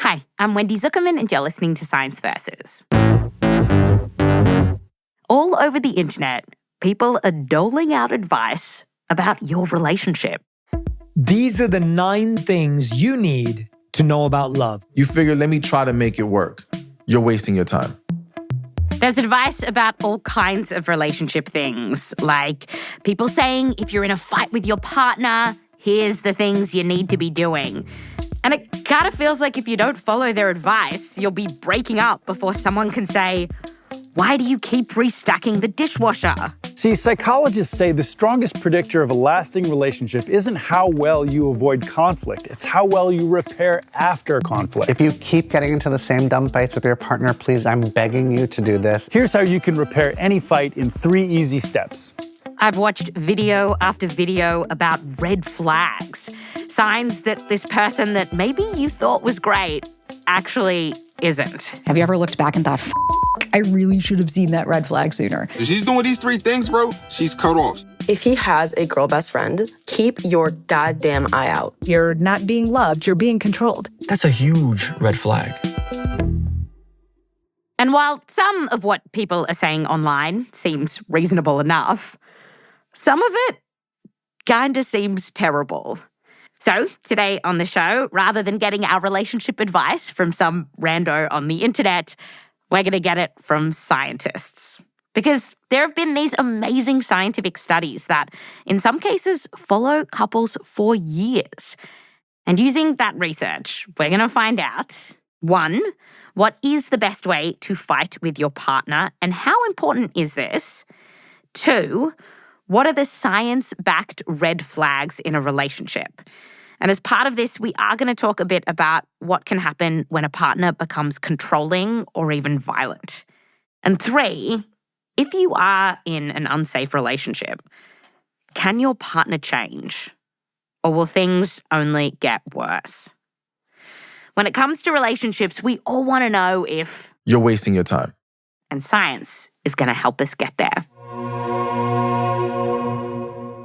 Hi, I'm Wendy Zuckerman and you're listening to Science Versus. All over the internet, people are doling out advice about your relationship. These are the 9 things you need to know about love. You figure, let me try to make it work. You're wasting your time. There's advice about all kinds of relationship things, like people saying if you're in a fight with your partner, here's the things you need to be doing. And it kind of feels like if you don't follow their advice, you'll be breaking up before someone can say, why do you keep restacking the dishwasher? See, psychologists say the strongest predictor of a lasting relationship isn't how well you avoid conflict. It's how well you repair after conflict. If you keep getting into the same dumb fights with your partner, please, I'm begging you to do this. Here's how you can repair any fight in 3 easy steps. I've watched video after video about red flags, signs that this person that maybe you thought was great actually isn't. Have you ever looked back and thought, I really should have seen that red flag sooner? If she's doing these 3 things, bro, she's cut off. If he has a girl best friend, keep your goddamn eye out. You're not being loved, you're being controlled. That's a huge red flag. And while some of what people are saying online seems reasonable enough, some of it kinda seems terrible. So today on the show, rather than getting our relationship advice from some rando on the internet, we're going to get it from scientists. Because there have been these amazing scientific studies that, in some cases, follow couples for years. And using that research, we're going to find out, 1, what is the best way to fight with your partner and how important is this? 2, what are the science-backed red flags in a relationship? And as part of this, we are going to talk a bit about what can happen when a partner becomes controlling or even violent. And 3, if you are in an unsafe relationship, can your partner change? Or will things only get worse? When it comes to relationships, we all want to know if You're wasting your time. And science is going to help us get there.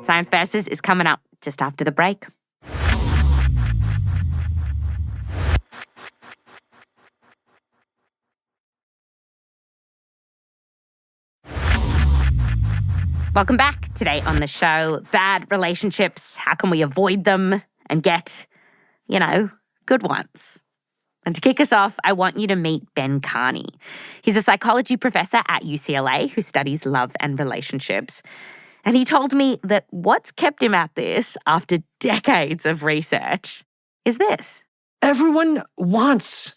Science Versus is coming up just after the break. Welcome back. Today on the show, bad relationships, how can we avoid them and get, good ones? And to kick us off, I want you to meet Ben Karney. He's a psychology professor at UCLA who studies love and relationships. And he told me that what's kept him at this after decades of research is this. Everyone wants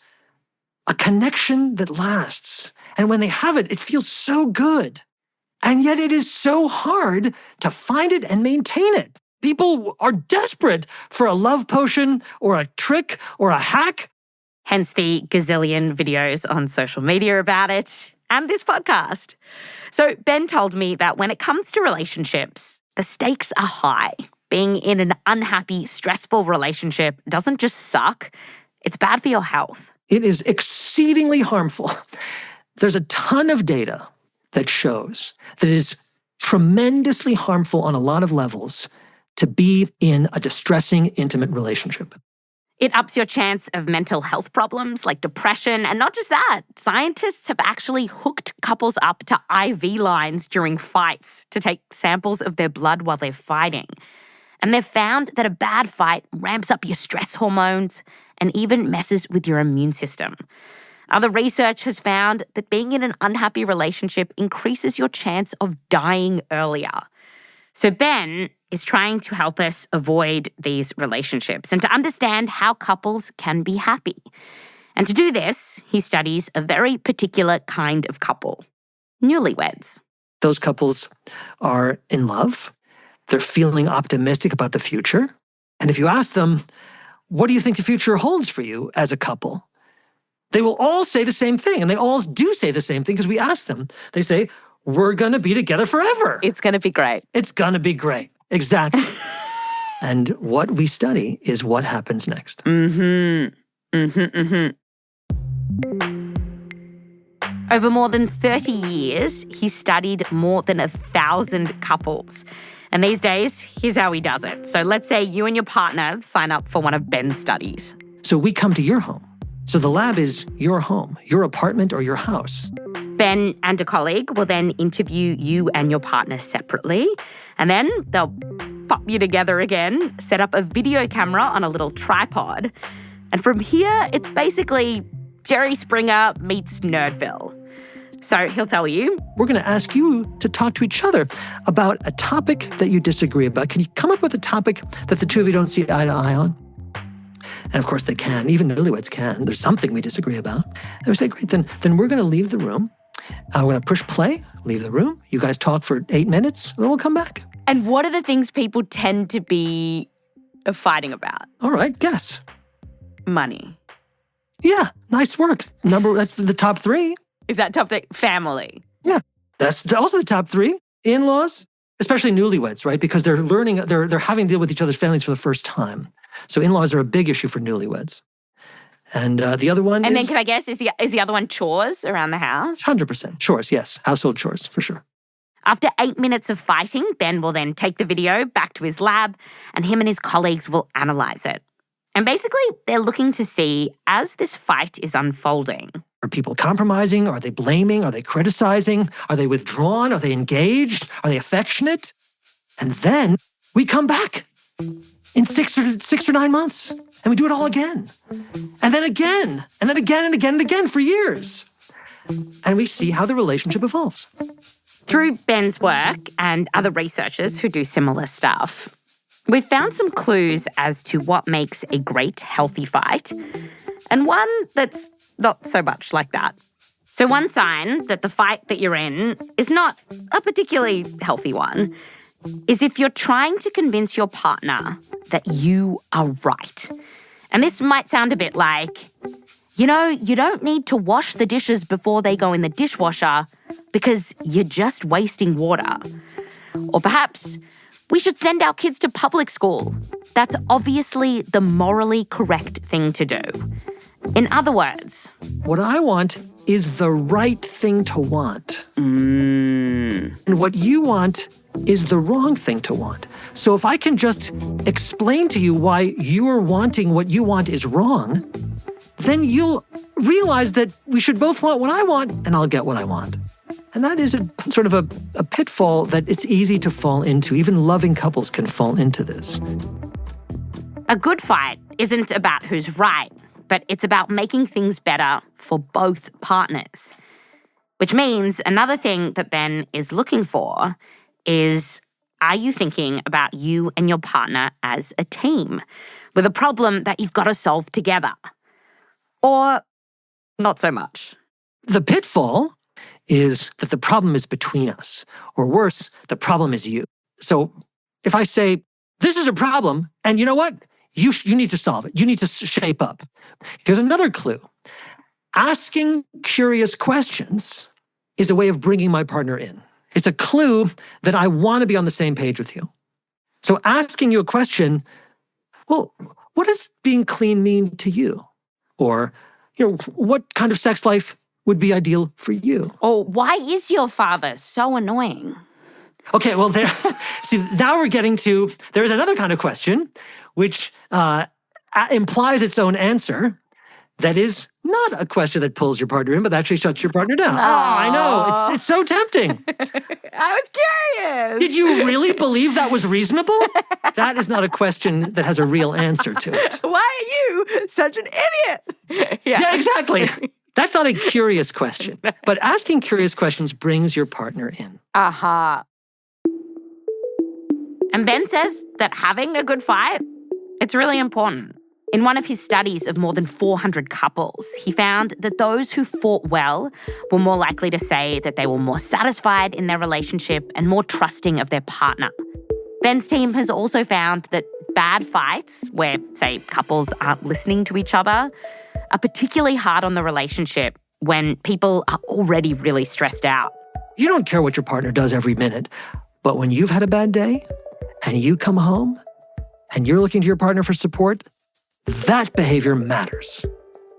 a connection that lasts. And when they have it, it feels so good. And yet it is so hard to find it and maintain it. People are desperate for a love potion or a trick or a hack. Hence the gazillion videos on social media about it and this podcast. So Ben told me that when it comes to relationships, the stakes are high. Being in an unhappy, stressful relationship doesn't just suck, it's bad for your health. It is exceedingly harmful. There's a ton of data that shows that it is tremendously harmful on a lot of levels to be in a distressing, intimate relationship. It ups your chance of mental health problems like depression. And not just that, scientists have actually hooked couples up to IV lines during fights to take samples of their blood while they're fighting. And they've found that a bad fight ramps up your stress hormones and even messes with your immune system. Other research has found that being in an unhappy relationship increases your chance of dying earlier. So Ben is trying to help us avoid these relationships and to understand how couples can be happy. And to do this, he studies a very particular kind of couple, newlyweds. Those couples are in love. They're feeling optimistic about the future. And if you ask them, what do you think the future holds for you as a couple? They will all say the same thing. And they all do say the same thing because we ask them. They say, we're going to be together forever. It's going to be great. It's going to be great. Exactly. And what we study is what happens next. Over more than 30 years, he studied more than 1,000 couples. And these days, here's how he does it. So let's say you and your partner sign up for one of Ben's studies. So we come to your home So the lab is your home, your apartment, or your house. Ben and a colleague will then interview you and your partner separately, and then they'll pop you together again, set up a video camera on a little tripod, and from here, it's basically Jerry Springer meets Nerdville. So he'll tell you, we're going to ask you to talk to each other about a topic that you disagree about. Can you come up with a topic that the two of you don't see eye to eye on? And of course they can. Even newlyweds can. There's something we disagree about. And we say, great, then we're going to leave the room. We're going to push play, leave the room. You guys talk for 8 minutes, and then we'll come back. And what are the things people tend to be fighting about? All right, guess. Money. Yeah, nice work. That's the top 3. Is that top 3? Family. Yeah, that's also the top 3. In-laws, especially newlyweds, right? Because they're learning, they're having to deal with each other's families for the first time. So in-laws are a big issue for newlyweds. And the other one And then can I guess, is the other one chores around the house? 100%. Chores, yes. Household chores, for sure. After 8 minutes of fighting, Ben will then take the video back to his lab and him and his colleagues will analyze it. And basically, they're looking to see, as this fight is unfolding, are people compromising? Are they blaming? Are they criticizing? Are they withdrawn? Are they engaged? Are they affectionate? And then we come back in 6 or 9 months and we do it all again. And then again, and then again and again and again for years. And we see how the relationship evolves. Through Ben's work and other researchers who do similar stuff, we've found some clues as to what makes a great, healthy fight and one that's not so much like that. So one sign that the fight that you're in is not a particularly healthy one is if you're trying to convince your partner that you are right. And this might sound a bit like, you don't need to wash the dishes before they go in the dishwasher because you're just wasting water. Or perhaps, we should send our kids to public school. That's obviously the morally correct thing to do. In other words, what I want is the right thing to want. And what you want is the wrong thing to want. So if I can just explain to you why you're wanting what you want is wrong, then you'll realize that we should both want what I want and I'll get what I want. And that is a sort of a pitfall that it's easy to fall into. Even loving couples can fall into this. A good fight isn't about who's right, but it's about making things better for both partners. Which means another thing that Ben is looking for is, are you thinking about you and your partner as a team with a problem that you've got to solve together? Or not so much? The pitfall is that the problem is between us, or worse, the problem is you. So if I say, this is a problem, and you know what? You need to solve it. You need to shape up. Here's another clue. Asking curious questions is a way of bringing my partner in. It's a clue that I want to be on the same page with you. So asking you a question, well, what does being clean mean to you? Or, what kind of sex life would be ideal for you? Or why is your father so annoying? Okay, well, now we're getting to, there's another kind of question, which implies its own answer. That is not a question that pulls your partner in, but actually shuts your partner down. Oh, I know. It's so tempting. I was curious. Did you really believe that was reasonable? That is not a question that has a real answer to it. Why are you such an idiot? Yeah, exactly. That's not a curious question. But asking curious questions brings your partner in. Aha. And Ben says that having a good fight, it's really important. In one of his studies of more than 400 couples, he found that those who fought well were more likely to say that they were more satisfied in their relationship and more trusting of their partner. Ben's team has also found that bad fights, where, say, couples aren't listening to each other, are particularly hard on the relationship when people are already really stressed out. You don't care what your partner does every minute, but when you've had a bad day and you come home and you're looking to your partner for support, that behavior matters.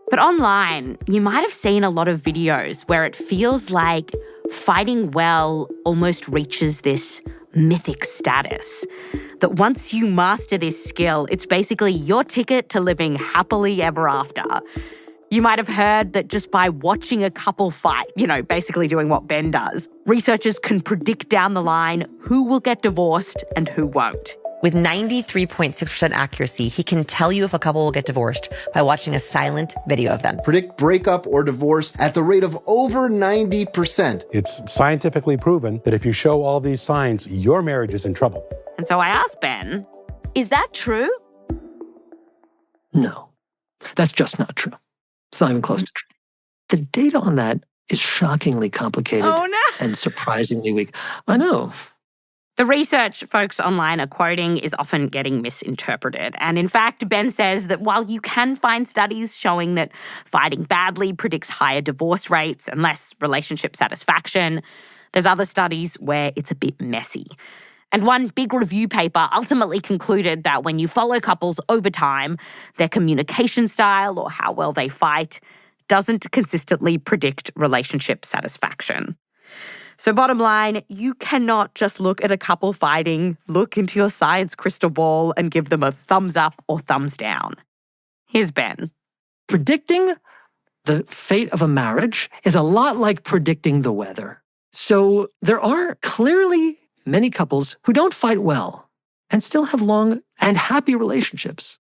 But online, you might have seen a lot of videos where it feels like fighting well almost reaches this mythic status. That once you master this skill, it's basically your ticket to living happily ever after. You might have heard that just by watching a couple fight, basically doing what Ben does, researchers can predict down the line who will get divorced and who won't. With 93.6% accuracy, he can tell you if a couple will get divorced by watching a silent video of them. Predict breakup or divorce at the rate of over 90%. It's scientifically proven that if you show all these signs, your marriage is in trouble. And so I asked Ben, is that true? No, that's just not true. It's not even close to true. The data on that is shockingly complicated and surprisingly weak. I know. The research folks online are quoting is often getting misinterpreted. And in fact, Ben says that while you can find studies showing that fighting badly predicts higher divorce rates and less relationship satisfaction, there's other studies where it's a bit messy. And one big review paper ultimately concluded that when you follow couples over time, their communication style or how well they fight doesn't consistently predict relationship satisfaction. So bottom line, you cannot just look at a couple fighting, look into your science crystal ball and give them a thumbs up or thumbs down. Here's Ben. Predicting the fate of a marriage is a lot like predicting the weather. So there are clearly many couples who don't fight well and still have long and happy relationships.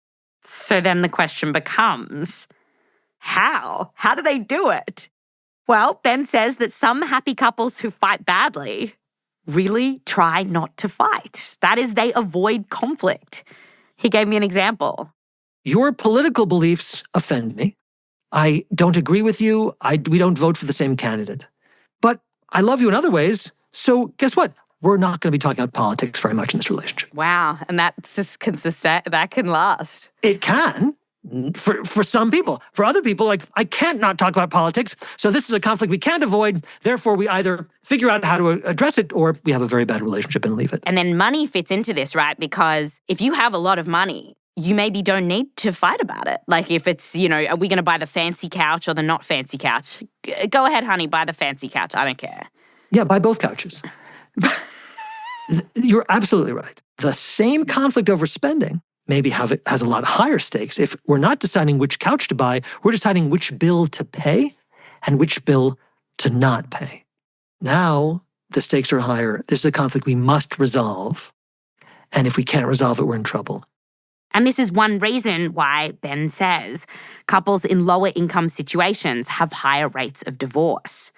So then the question becomes, how? How do they do it? Well, Ben says that some happy couples who fight badly really try not to fight. That is, they avoid conflict. He gave me an example. Your political beliefs offend me. I don't agree with you. We don't vote for the same candidate. But I love you in other ways. So guess what? We're not going to be talking about politics very much in this relationship. Wow. And that's just consistent. That can last. It can. For some people. For other people, I can't not talk about politics, so this is a conflict we can't avoid. Therefore, we either figure out how to address it or we have a very bad relationship and leave it. And then money fits into this, right? Because if you have a lot of money, you maybe don't need to fight about it. Like if it's, are we going to buy the fancy couch or the not fancy couch? Go ahead, honey, buy the fancy couch. I don't care. Yeah, buy both couches. You're absolutely right. The same conflict over spending maybe has a lot higher stakes. If we're not deciding which couch to buy, we're deciding which bill to pay and which bill to not pay. Now, the stakes are higher. This is a conflict we must resolve. And if we can't resolve it, we're in trouble. And this is one reason why Ben says couples in lower income situations have higher rates of divorce.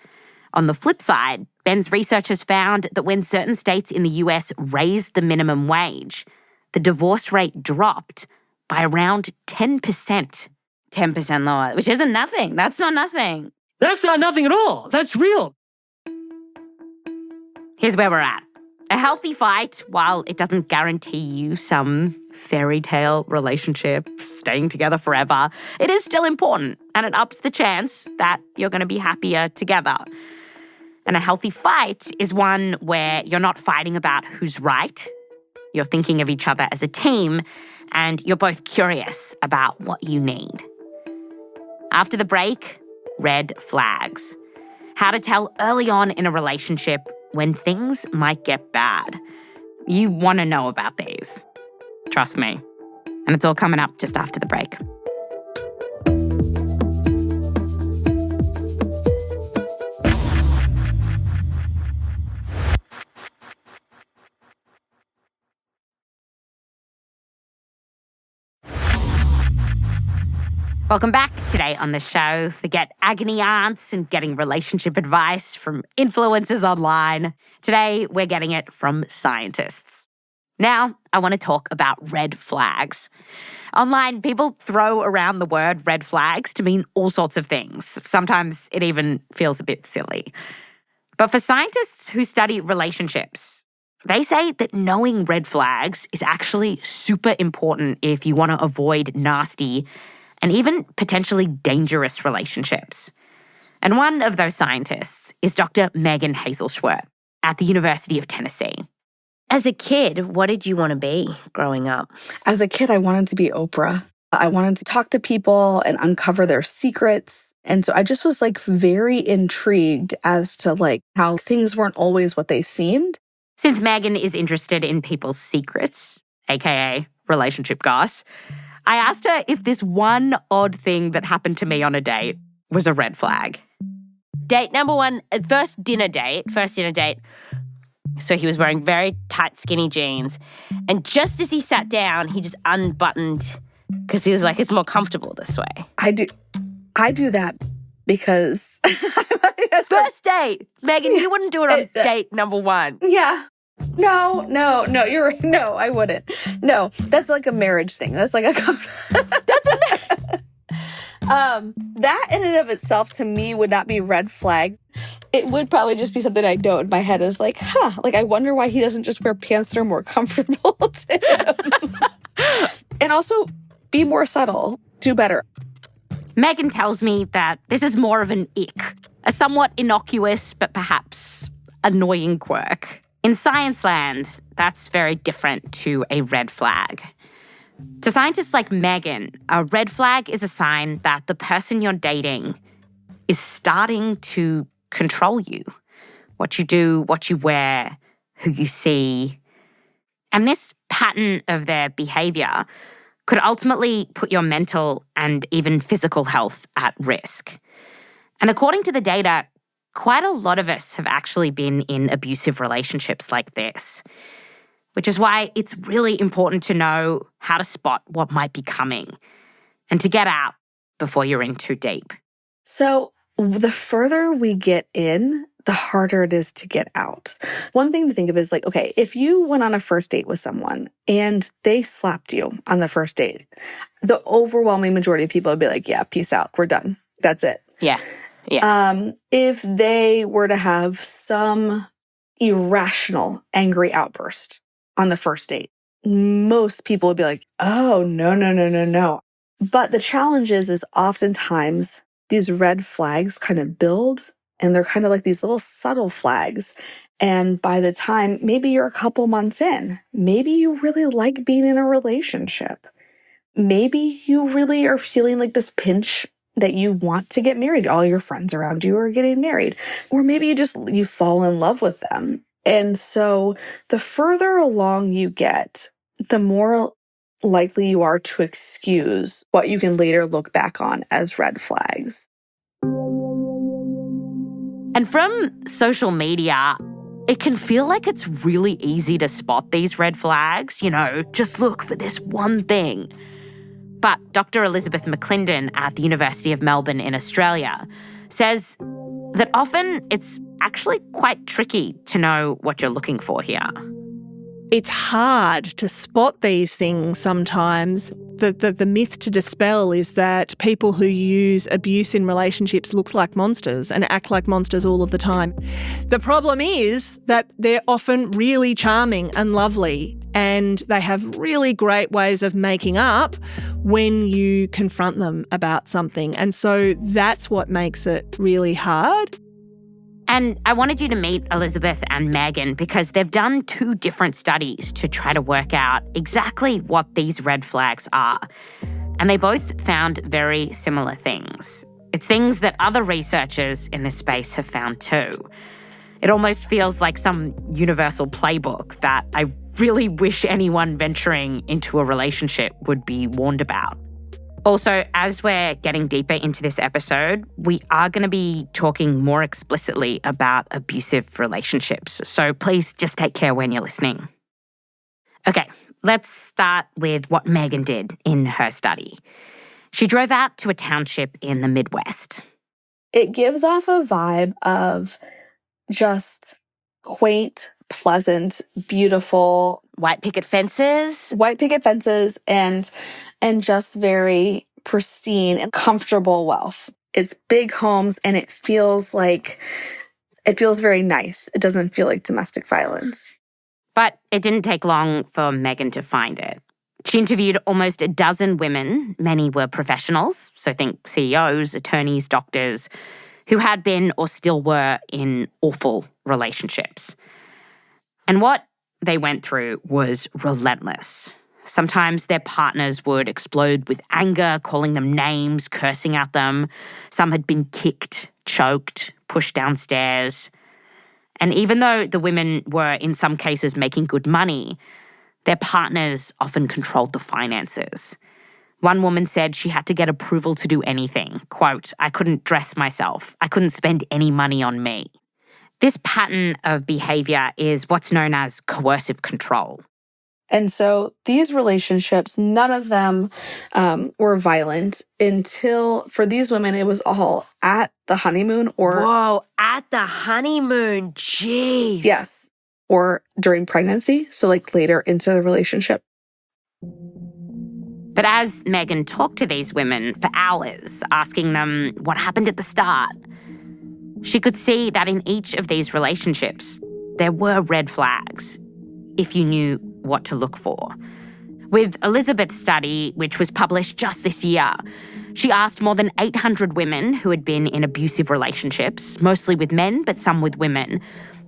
On the flip side, Ben's research has found that when certain states in the US raised the minimum wage, the divorce rate dropped by around 10%. 10% lower, which isn't nothing. That's not nothing. That's not nothing at all. That's real. Here's where we're at. A healthy fight, while it doesn't guarantee you some fairy tale relationship, staying together forever, it is still important, and it ups the chance that you're going to be happier together. And a healthy fight is one where you're not fighting about who's right. You're thinking of each other as a team, and you're both curious about what you need. After the break, red flags. How to tell early on in a relationship when things might get bad. You want to know about these. Trust me. And it's all coming up just after the break. Welcome back. Today on the show, forget agony aunts and getting relationship advice from influencers online. Today, we're getting it from scientists. Now, I want to talk about red flags. Online, people throw around the word red flags to mean all sorts of things. Sometimes it even feels a bit silly. But for scientists who study relationships, they say that knowing red flags is actually super important if you want to avoid nasty and even potentially dangerous relationships. And one of those scientists is Dr. Megan Haselschwerdt at the University of Tennessee. As a kid, what did you want to be growing up? As a kid, I wanted to be Oprah. I wanted to talk to people and uncover their secrets. And so I just was very intrigued as to how things weren't always what they seemed. Since Megan is interested in people's secrets, aka relationship goss, I asked her if this one odd thing that happened to me on a date was a red flag. Date number one, first dinner date. So he was wearing very tight, skinny jeans. And just as he sat down, he just unbuttoned because he was like, it's more comfortable this way. I do that because... First date. Megan, you wouldn't do it on date number one. Yeah. No, you're right. No, I wouldn't. No, that's like a marriage thing. That's like a... That's a marriage. That in and of itself to me would not be red flag. It would probably just be something I know in my head is like, like I wonder why he doesn't just wear pants that are more comfortable to him. And also be more subtle. Do better. Megan tells me that this is more of an ick, a somewhat innocuous but perhaps annoying quirk. In science land, that's very different to a red flag. To scientists like Megan, a red flag is a sign that the person you're dating is starting to control you. What you do, what you wear, who you see. And this pattern of their behavior could ultimately put your mental and even physical health at risk. And according to the data, quite a lot of us have actually been in abusive relationships like this, which is why it's really important to know how to spot what might be coming and to get out before you're in too deep. So the further we get in, the harder it is to get out. One thing to think of is like, okay, if you went on a first date with someone and they slapped you on the first date, the overwhelming majority of people would be like, yeah, peace out. We're done. That's it. Yeah. If they were to have some irrational, angry outburst on the first date, most people would be like, oh, no. But the challenge is oftentimes these red flags kind of build, and they're kind of like these little subtle flags. And by the time maybe you're a couple months in, maybe you really like being in a relationship. Maybe you really are feeling like this pinch that you want to get married. All your friends around you are getting married. Or maybe you fall in love with them. And so the further along you get, the more likely you are to excuse what you can later look back on as red flags. And from social media, it can feel like it's really easy to spot these red flags. Just look for this one thing. But Dr. Elizabeth McLindon at the University of Melbourne in Australia says that often it's actually quite tricky to know what you're looking for here. It's hard to spot these things sometimes. The myth to dispel is that people who use abuse in relationships look like monsters and act like monsters all of the time. The problem is that they're often really charming and lovely, and they have really great ways of making up when you confront them about something. And so that's what makes it really hard. And I wanted you to meet Elizabeth and Megan because they've done 2 different studies to try to work out exactly what these red flags are. And they both found very similar things. It's things that other researchers in this space have found too. It almost feels like some universal playbook that I really wish anyone venturing into a relationship would be warned about. Also, as we're getting deeper into this episode, we are going to be talking more explicitly about abusive relationships. So please just take care when you're listening. Okay, let's start with what Megan did in her study. She drove out to a township in the Midwest. It gives off a vibe of just quaint, pleasant, beautiful. White picket fences, and just very pristine and comfortable wealth. It's big homes, and it feels very nice. It doesn't feel like domestic violence. But it didn't take long for Megan to find it. She interviewed almost a dozen women. Many were professionals, so think CEOs, attorneys, doctors, who had been or still were in awful relationships. And what they went through was relentless. Sometimes their partners would explode with anger, calling them names, cursing at them. Some had been kicked, choked, pushed downstairs. And even though the women were in some cases making good money, their partners often controlled the finances. One woman said she had to get approval to do anything. Quote, I couldn't dress myself. I couldn't spend any money on me. This pattern of behavior is what's known as coercive control. And so these relationships, none of them were violent until, for these women, it was all at the honeymoon or... Whoa, at the honeymoon, jeez. Yes, or during pregnancy, so like later into the relationship. But as Megan talked to these women for hours, asking them what happened at the start, she could see that in each of these relationships, there were red flags, if you knew what to look for. With Elizabeth's study, which was published just this year, she asked more than 800 women who had been in abusive relationships, mostly with men, but some with women,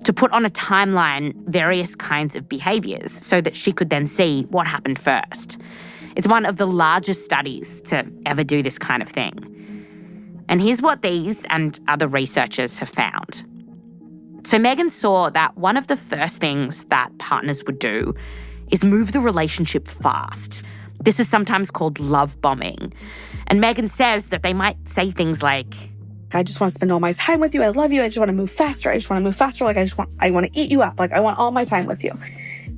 to put on a timeline various kinds of behaviours so that she could then see what happened first. It's one of the largest studies to ever do this kind of thing. And here's what these and other researchers have found. So Megan saw that one of the first things that partners would do is move the relationship fast. This is sometimes called love bombing. And Megan says that they might say things like, I just want to spend all my time with you. I love you. I just want to move faster. I just want to move faster. Like I want to eat you up. Like I want all my time with you.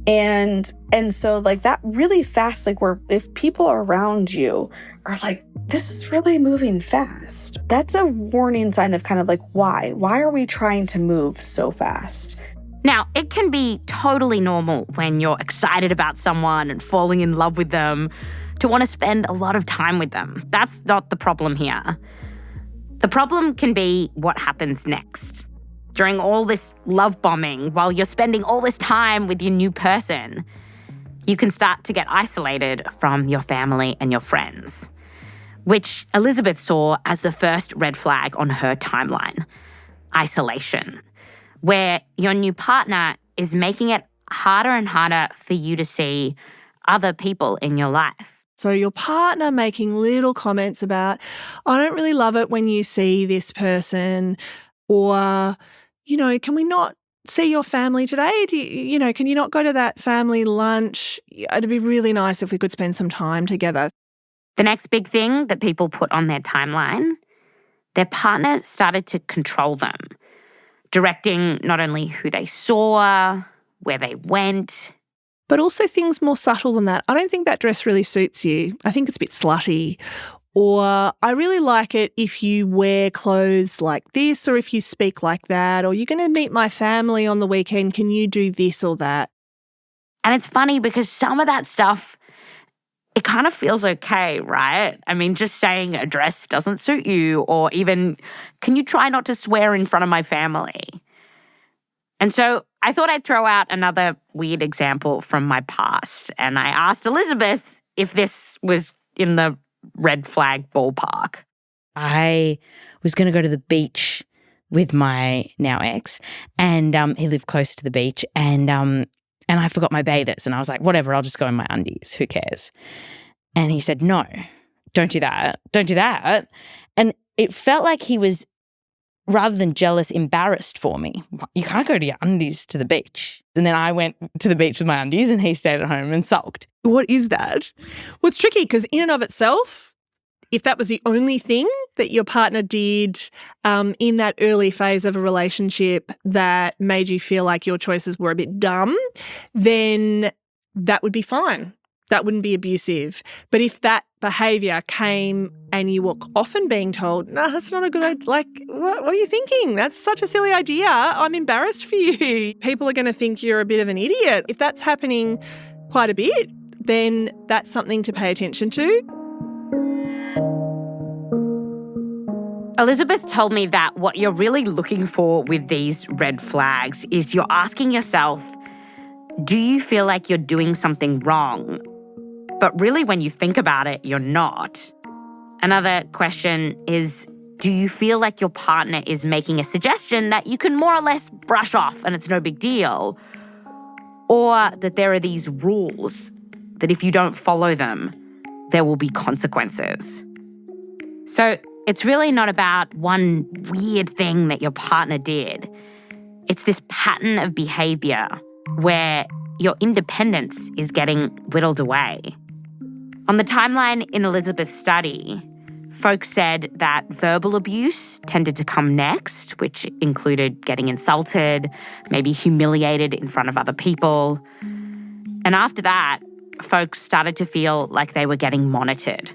And so like that really fast, like where if people around you are like, this is really moving fast, that's a warning sign of kind of like, why are we trying to move so fast? Now, it can be totally normal when you're excited about someone and falling in love with them to want to spend a lot of time with them. That's not the problem here. The problem can be what happens next. During all this love bombing, while you're spending all this time with your new person, you can start to get isolated from your family and your friends, which Elizabeth saw as the first red flag on her timeline: isolation, where your new partner is making it harder and harder for you to see other people in your life. So your partner making little comments about, I don't really love it when you see this person, or, can we not see your family today? Can you not go to that family lunch? It'd be really nice if we could spend some time together. The next big thing that people put on their timeline, their partner started to control them, directing not only who they saw, where they went, but also things more subtle than that. I don't think that dress really suits you. I think it's a bit slutty. Or I really like it if you wear clothes like this, or if you speak like that, or you're going to meet my family on the weekend, can you do this or that? And it's funny because some of that stuff, it kind of feels okay, right? I mean, just saying a dress doesn't suit you, or even, can you try not to swear in front of my family? And so I thought I'd throw out another weird example from my past. And I asked Elizabeth if this was in the red flag ballpark. I was going to go to the beach with my now ex, and he lived close to the beach, and I forgot my bathers, and I was like, whatever, I'll just go in my undies, who cares? And he said, no, don't do that. And it felt like he was, rather than jealous, embarrassed for me. You can't go to your undies to the beach. And then I went to the beach with my undies and he stayed at home and sulked. What is that? Well, it's tricky because in and of itself, if that was the only thing that your partner did in that early phase of a relationship that made you feel like your choices were a bit dumb, then that would be fine. That wouldn't be abusive. But if that behaviour came and you were often being told, no, that's not a good idea, like, what are you thinking? That's such a silly idea. I'm embarrassed for you. People are going to think you're a bit of an idiot. If that's happening quite a bit, then that's something to pay attention to. Elizabeth told me that what you're really looking for with these red flags is you're asking yourself, do you feel like you're doing something wrong? But really, when you think about it, you're not. Another question is, do you feel like your partner is making a suggestion that you can more or less brush off and it's no big deal? Or that there are these rules that if you don't follow them, there will be consequences. So it's really not about one weird thing that your partner did. It's this pattern of behaviour where your independence is getting whittled away. On the timeline in Elizabeth's study, folks said that verbal abuse tended to come next, which included getting insulted, maybe humiliated in front of other people. And after that, folks started to feel like they were getting monitored.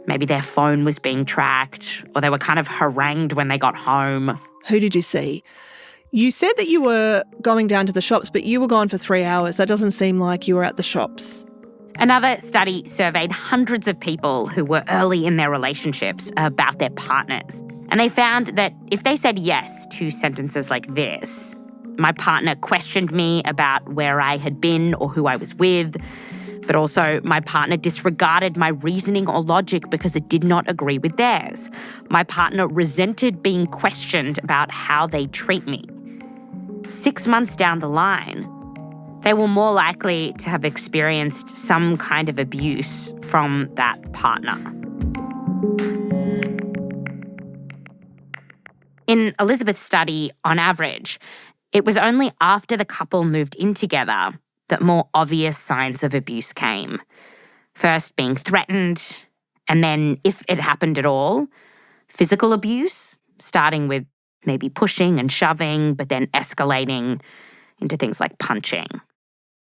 Maybe their phone was being tracked, or they were kind of harangued when they got home. Who did you see? You said that you were going down to the shops, but you were gone for 3 hours. That doesn't seem like you were at the shops. Another study surveyed hundreds of people who were early in their relationships about their partners. And they found that if they said yes to sentences like this, my partner questioned me about where I had been or who I was with, but also my partner disregarded my reasoning or logic because it did not agree with theirs. My partner resented being questioned about how they treat me. 6 months down the line, they were more likely to have experienced some kind of abuse from that partner. In Elizabeth's study, on average, it was only after the couple moved in together that more obvious signs of abuse came. First being threatened, and then, if it happened at all, physical abuse, starting with maybe pushing and shoving, but then escalating into things like punching.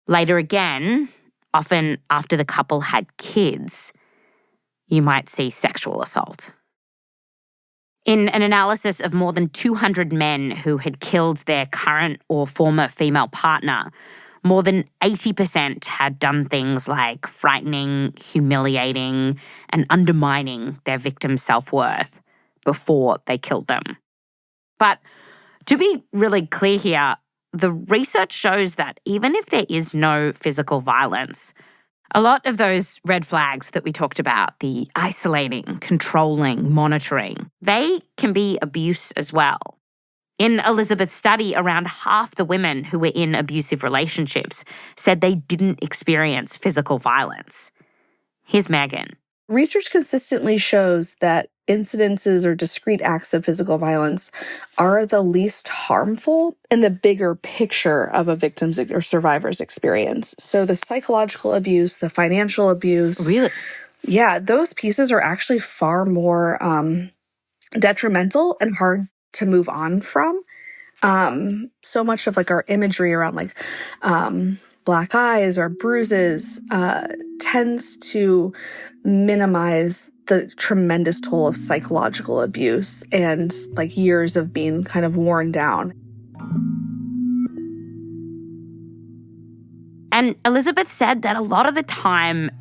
Later again, often after the couple had kids, you might see sexual assault. In an analysis of more than 200 men who had killed their current or former female partner, more than 80% had done things like frightening, humiliating, and undermining their victim's self-worth before they killed them. But to be really clear here, the research shows that even if there is no physical violence, a lot of those red flags that we talked about, the isolating, controlling, monitoring, they can be abuse as well. In Elizabeth's study, around half the women who were in abusive relationships said they didn't experience physical violence. Here's Megan. Research consistently shows that incidences or discrete acts of physical violence are the least harmful in the bigger picture of a victim's or survivor's experience. So the psychological abuse, the financial abuse. Really? Yeah, those pieces are actually far more detrimental and hard to move on from. So much of like our imagery around like black eyes or bruises tends to minimize the tremendous toll of psychological abuse and like years of being kind of worn down. And Elizabeth said that a lot of the time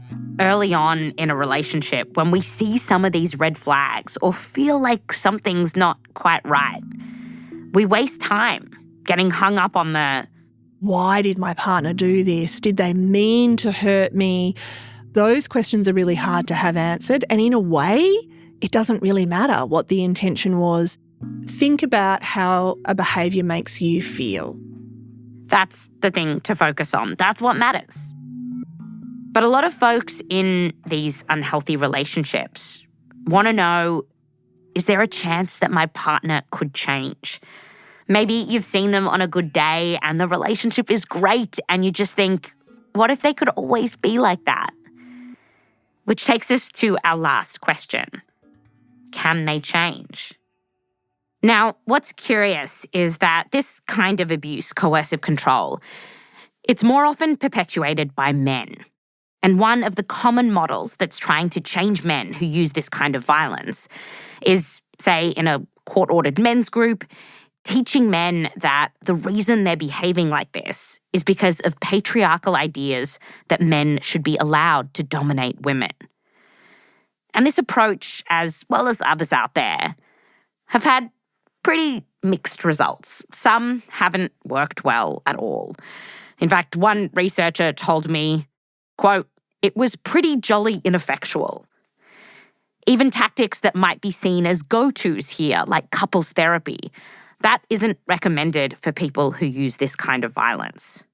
early on in a relationship, when we see some of these red flags or feel like something's not quite right, we waste time getting hung up on the, why did my partner do this? Did they mean to hurt me? Those questions are really hard to have answered. And in a way, it doesn't really matter what the intention was. Think about how a behaviour makes you feel. That's the thing to focus on. That's what matters. But a lot of folks in these unhealthy relationships want to know, is there a chance that my partner could change? Maybe you've seen them on a good day and the relationship is great and you just think, what if they could always be like that? Which takes us to our last question. Can they change? Now, what's curious is that this kind of abuse, coercive control, it's more often perpetuated by men. And one of the common models that's trying to change men who use this kind of violence is, say, in a court-ordered men's group, teaching men that the reason they're behaving like this is because of patriarchal ideas that men should be allowed to dominate women. And this approach, as well as others out there, have had pretty mixed results. Some haven't worked well at all. In fact, one researcher told me, quote, "It was pretty jolly ineffectual." Even tactics that might be seen as go-tos here, like couples therapy, that isn't recommended for people who use this kind of violence.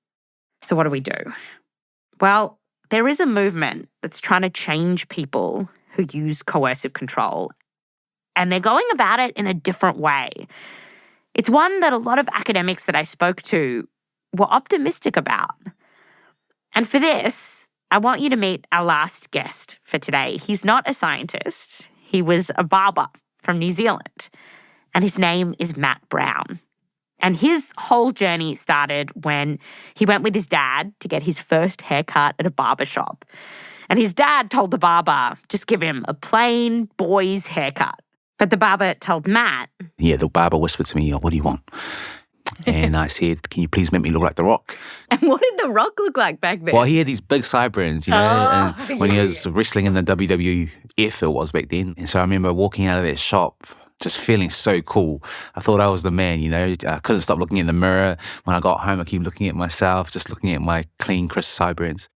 So what do we do? Well, there is a movement that's trying to change people who use coercive control, and they're going about it in a different way. It's one that a lot of academics that I spoke to were optimistic about. And for this, I want you to meet our last guest for today. He's not a scientist. He was a barber from New Zealand, and his name is Matt Brown. And his whole journey started when he went with his dad to get his first haircut at a barber shop. And his dad told the barber, just give him a plain boy's haircut. But the barber told Matt. Yeah, the barber whispered to me, what do you want? And I said, can you please make me look like The Rock? And what did The Rock look like back then? Well, he had these big sideburns, and when he was wrestling in the WWF, it was back then. And so I remember walking out of that shop just feeling so cool. I thought I was the man, I couldn't stop looking in the mirror. When I got home, I keep looking at myself, just looking at my clean, crisp sideburns.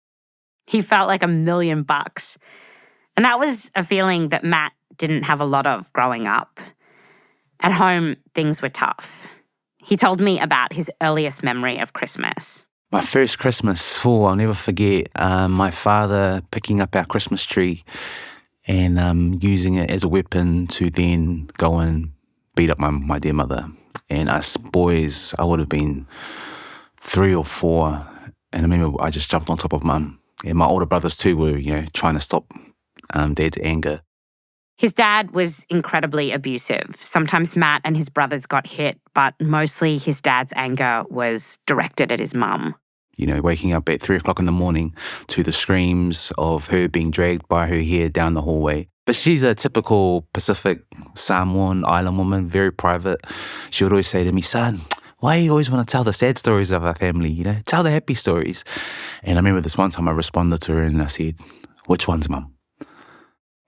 He felt like $1 million. And that was a feeling that Matt didn't have a lot of growing up. At home, things were tough. He told me about his earliest memory of Christmas. My first Christmas, I'll never forget my father picking up our Christmas tree and using it as a weapon to then go and beat up my dear mother. And us boys, I would have been 3 or 4. And I remember I just jumped on top of Mum. And my older brothers too were, trying to stop Dad's anger. His dad was incredibly abusive. Sometimes Matt and his brothers got hit, but mostly his dad's anger was directed at his mum. Waking up at 3 o'clock in the morning to the screams of her being dragged by her hair down the hallway. But she's a typical Pacific Samoan island woman, very private. She would always say to me, son, why do you always want to tell the sad stories of our family? Tell the happy stories. And I remember this one time I responded to her and I said, which ones, Mum?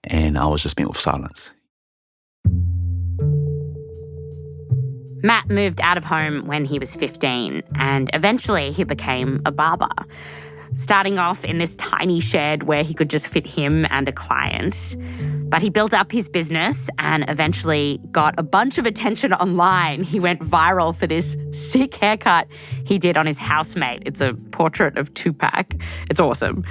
And I was just met with silence. Matt moved out of home when he was 15, and eventually he became a barber, starting off in this tiny shed where he could just fit him and a client. But he built up his business and eventually got a bunch of attention online. He went viral for this sick haircut he did on his housemate. It's a portrait of Tupac. It's awesome.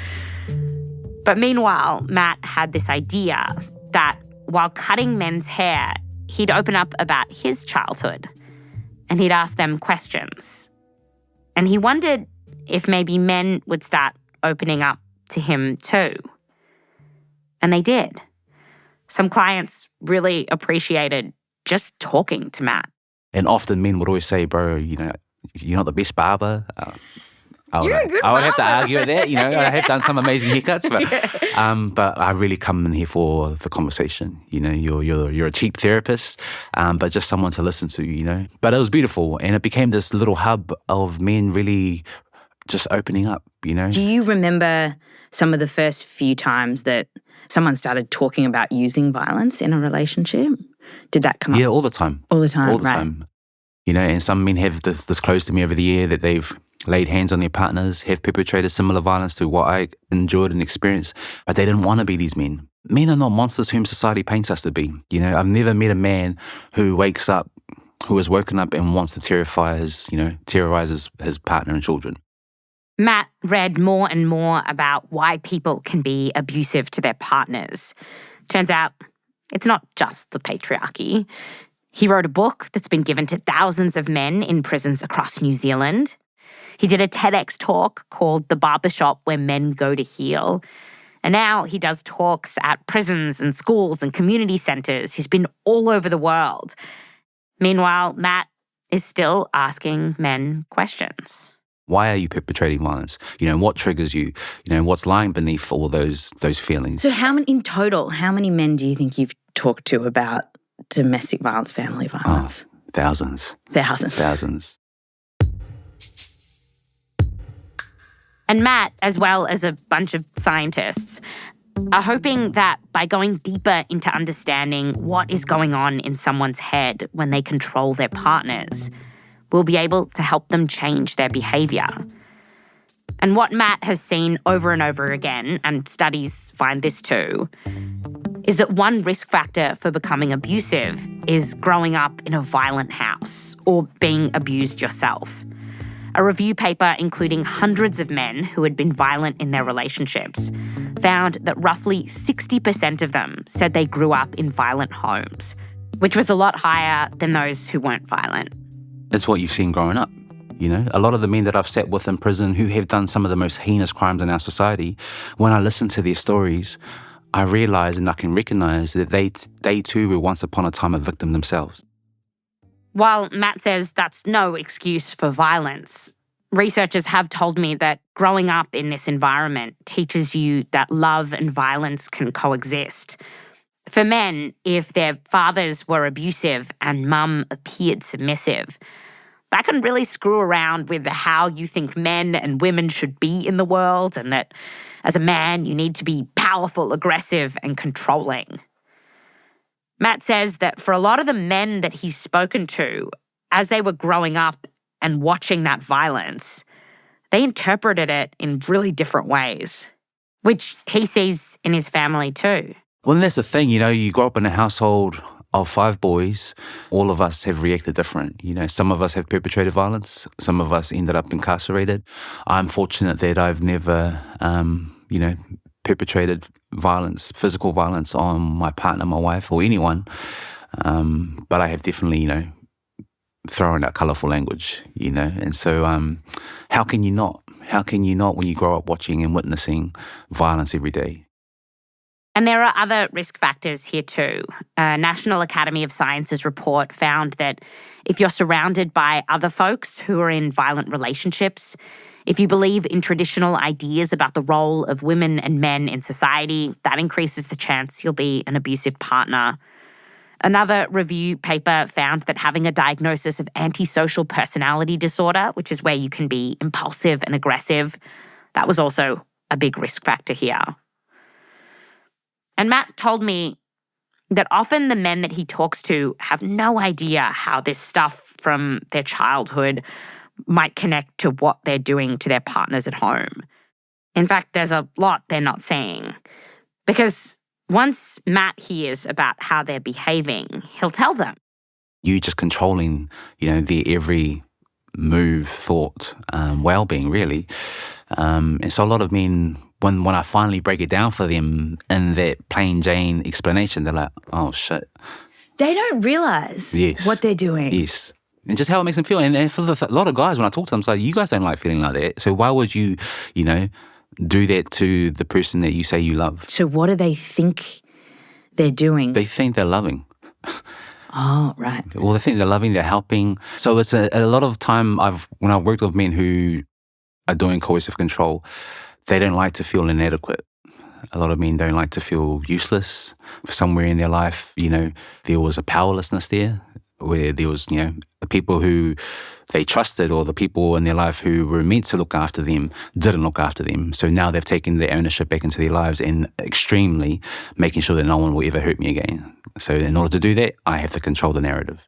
But meanwhile, Matt had this idea that while cutting men's hair, he'd open up about his childhood and he'd ask them questions. And he wondered if maybe men would start opening up to him too. And they did. Some clients really appreciated just talking to Matt. And often men would always say, bro, you're not the best barber. I would have to argue with that. I have done some amazing haircuts, but I really come in here for the conversation. You're a cheap therapist, but just someone to listen to. But it was beautiful, and it became this little hub of men really just opening up. Do you remember some of the first few times that someone started talking about using violence in a relationship? Did that come up? Yeah, all the time. All the time, all the time. And some men have disclosed to me over the year that they've laid hands on their partners, have perpetrated similar violence to what I enjoyed and experienced, but they didn't want to be these men. Men are not monsters whom society paints us to be. I've never met a man who has woken up and wants to terrorize his partner and children. Matt read more and more about why people can be abusive to their partners. Turns out it's not just the patriarchy. He wrote a book that's been given to thousands of men in prisons across New Zealand. He did a TEDx talk called The Barbershop Where Men Go to Heal. And now he does talks at prisons and schools and community centres. He's been all over the world. Meanwhile, Matt is still asking men questions. Why are you perpetrating violence? What triggers you? What's lying beneath all those feelings? So how many men do you think you've talked to about domestic violence, family violence? Thousands. Thousands. And Matt, as well as a bunch of scientists, are hoping that by going deeper into understanding what is going on in someone's head when they control their partners, we'll be able to help them change their behaviour. And what Matt has seen over and over again, and studies find this too, is that one risk factor for becoming abusive is growing up in a violent house or being abused yourself. A review paper including hundreds of men who had been violent in their relationships found that roughly 60% of them said they grew up in violent homes, which was a lot higher than those who weren't violent. It's what you've seen growing up. You know, a lot of the men that I've sat with in prison who have done some of the most heinous crimes in our society, when I listen to their stories, I realize and I can recognize that they too were once upon a time a victim themselves. While Matt says that's no excuse for violence, researchers have told me that growing up in this environment teaches you that love and violence can coexist. For men, if their fathers were abusive and mum appeared submissive, that can really screw around with how you think men and women should be in the world, and that as a man, you need to be powerful, aggressive, and controlling. Matt says that for a lot of the men that he's spoken to, as they were growing up and watching that violence, they interpreted it in really different ways, which he sees in his family too. Well, and that's the thing, you know, you grow up in a household of 5 boys, all of us have reacted different. You know, some of us have perpetrated violence. Some of us ended up incarcerated. I'm fortunate that I've never, perpetrated violence, physical violence on my partner, my wife, or anyone. But I have definitely, thrown out colourful language, And so how can you not? How can you not when you grow up watching and witnessing violence every day? And there are other risk factors here too. A National Academy of Sciences report found that if you're surrounded by other folks who are in violent relationships, if you believe in traditional ideas about the role of women and men in society, that increases the chance you'll be an abusive partner. Another review paper found that having a diagnosis of antisocial personality disorder, which is where you can be impulsive and aggressive, that was also a big risk factor here. And Matt told me that often the men that he talks to have no idea how this stuff from their childhood might connect to what they're doing to their partners at home. In fact, there's a lot they're not saying. Because once Matt hears about how they're behaving, he'll tell them. You just controlling, their every move, thought, well-being, really. And so a lot of men, when I finally break it down for them in that plain Jane explanation, they're like, oh, shit. They don't realise what they're doing. Yes. And just how it makes them feel. And for a lot of guys, when I talk to them, it's like, you guys don't like feeling like that. So why would you, do that to the person that you say you love? So what do they think they're doing? They think they're loving. Oh, right. Well, they think they're loving, they're helping. So it's a lot of time when I've worked with men who are doing coercive control, they don't like to feel inadequate. A lot of men don't like to feel useless. Somewhere in their life, there was a powerlessness there, where there was, the people who they trusted or the people in their life who were meant to look after them didn't look after them. So now they've taken their ownership back into their lives and extremely making sure that no one will ever hurt me again. So in order to do that, I have to control the narrative.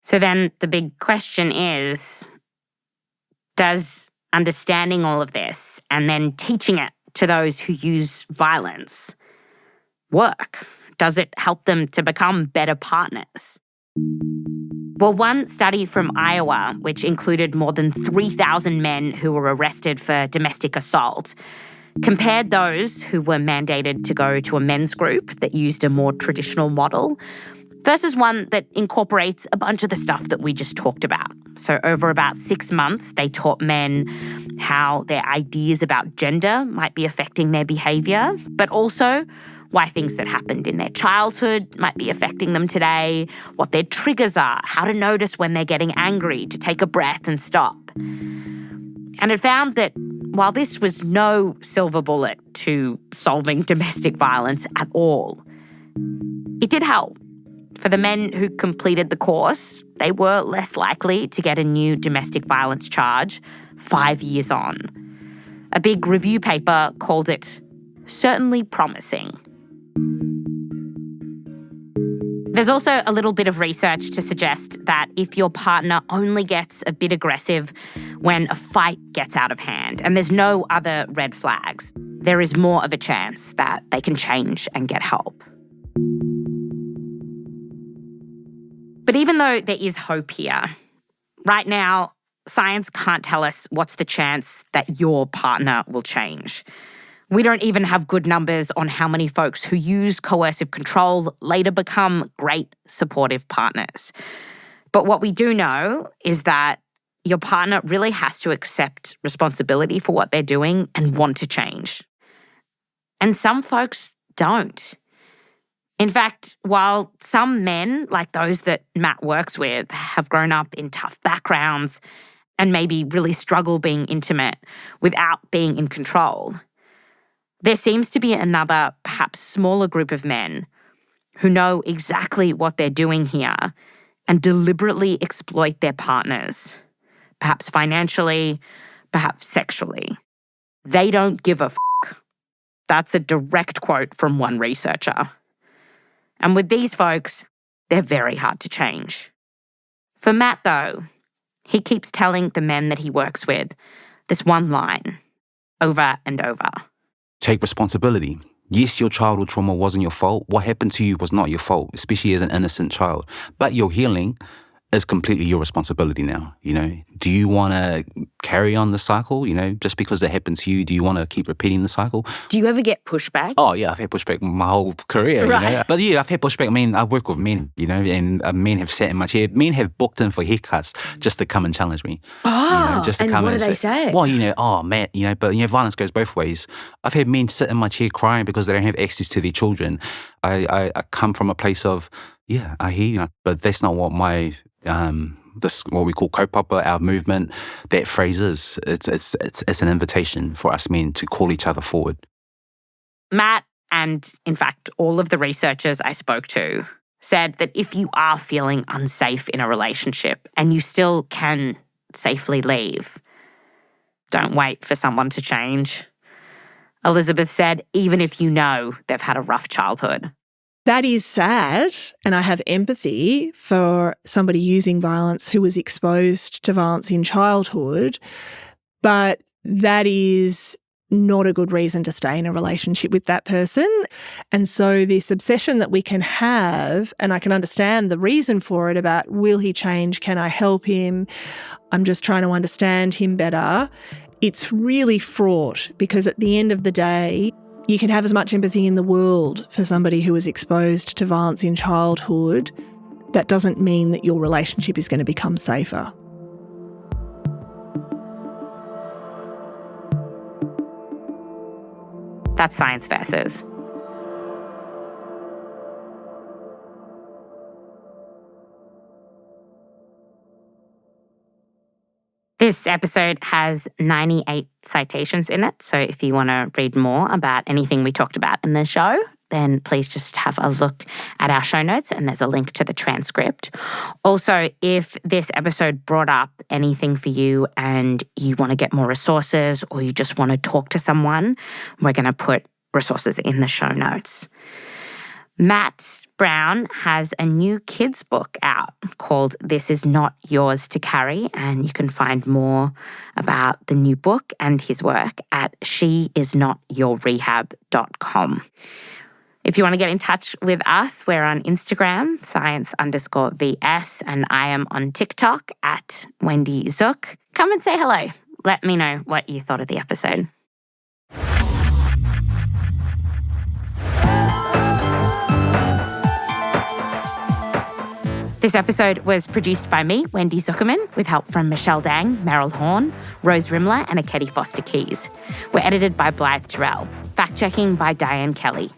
So then the big question is, does understanding all of this and then teaching it to those who use violence work? Does it help them to become better partners? Well, one study from Iowa, which included more than 3,000 men who were arrested for domestic assault, compared those who were mandated to go to a men's group that used a more traditional model versus one that incorporates a bunch of the stuff that we just talked about. So over about 6 months, they taught men how their ideas about gender might be affecting their behaviour, but also why things that happened in their childhood might be affecting them today, what their triggers are, how to notice when they're getting angry, to take a breath and stop. And it found that while this was no silver bullet to solving domestic violence at all, it did help. For the men who completed the course, they were less likely to get a new domestic violence charge 5 years on. A big review paper called it certainly promising. There's also a little bit of research to suggest that if your partner only gets a bit aggressive when a fight gets out of hand and there's no other red flags, there is more of a chance that they can change and get help. But even though there is hope here, right now, science can't tell us what's the chance that your partner will change. We don't even have good numbers on how many folks who use coercive control later become great supportive partners. But what we do know is that your partner really has to accept responsibility for what they're doing and want to change. And some folks don't. In fact, while some men, like those that Matt works with, have grown up in tough backgrounds and maybe really struggle being intimate without being in control, there seems to be another, perhaps smaller group of men who know exactly what they're doing here and deliberately exploit their partners, perhaps financially, perhaps sexually. They don't give a f***. That's a direct quote from one researcher. And with these folks, they're very hard to change. For Matt, though, he keeps telling the men that he works with this one line over and over. Take responsibility. Yes, your childhood trauma wasn't your fault. What happened to you was not your fault, especially as an innocent child. But your healing is completely your responsibility now, you know. Do you want to carry on the cycle, you know, just because it happened to you? Do you want to keep repeating the cycle? Do you ever get pushback? Oh, yeah, I've had pushback my whole career, right. You know. But yeah, I've had pushback. I mean, I work with men, you know, and men have sat in my chair. Men have booked in for haircuts just to come and challenge me. Oh, you know, just to and come what do they say? say? Well, you know, oh, Matt, you know, but, you know, violence goes both ways. I've had men sit in my chair crying because they don't have access to their children. I come from a place of, yeah, I hear you, but that's not what my... this what we call kaupapa, our movement, that phrase is. It's an invitation for us men to call each other forward. Matt, and in fact, all of the researchers I spoke to, said that if you are feeling unsafe in a relationship and you still can safely leave, don't wait for someone to change. Elizabeth said, even if you know they've had a rough childhood. That is sad, and I have empathy for somebody using violence who was exposed to violence in childhood, but that is not a good reason to stay in a relationship with that person. And so this obsession that we can have, and I can understand the reason for it about, will he change? Can I help him? I'm just trying to understand him better. It's really fraught because at the end of the day, you can have as much empathy in the world for somebody who was exposed to violence in childhood. That doesn't mean that your relationship is going to become safer. That's Science Versus. This episode has 98 citations in it, so if you want to read more about anything we talked about in the show, then please just have a look at our show notes and there's a link to the transcript. Also, if this episode brought up anything for you and you want to get more resources or you just want to talk to someone, we're going to put resources in the show notes. Matt Brown has a new kids book out called This Is Not Yours to Carry, and you can find more about the new book and his work at sheisnotyourrehab.com. If you want to get in touch with us, we're on Instagram, science_VS, and I am on TikTok at Wendy Zook. Come and say hello. Let me know what you thought of the episode. This episode was produced by me, Wendy Zuckerman, with help from Michelle Dang, Meryl Horn, Rose Rimler, and Akedi Foster-Keys. We're edited by Blythe Terrell. Fact-checking by Diane Kelly.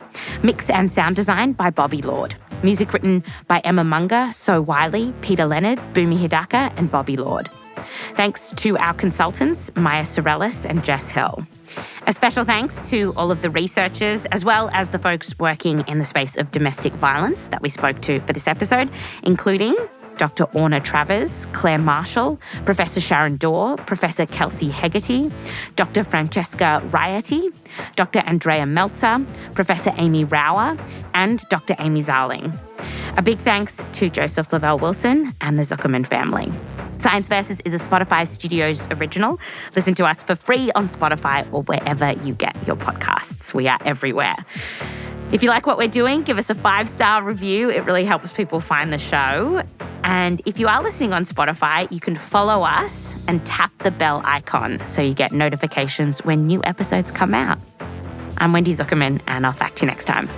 Mix and sound design by Bobby Lord. Music written by Emma Munger, So Wiley, Peter Leonard, Boomy Hidaka, and Bobby Lord. Thanks to our consultants, Maya Sorellis and Jess Hill. A special thanks to all of the researchers, as well as the folks working in the space of domestic violence that we spoke to for this episode, including Dr. Orna Travers, Claire Marshall, Professor Sharon Dorr, Professor Kelsey Hegarty, Dr. Francesca Riotti, Dr. Andrea Meltzer, Professor Amy Rauer, and Dr. Amy Zarling. A big thanks to Joseph Lavelle Wilson and the Zuckerman family. Science Versus is a Spotify Studios original. Listen to us for free on Spotify or wherever you get your podcasts. We are everywhere. If you like what we're doing, give us a 5-star review. It really helps people find the show. And if you are listening on Spotify, you can follow us and tap the bell icon so you get notifications when new episodes come out. I'm Wendy Zuckerman, and I'll fact you next time.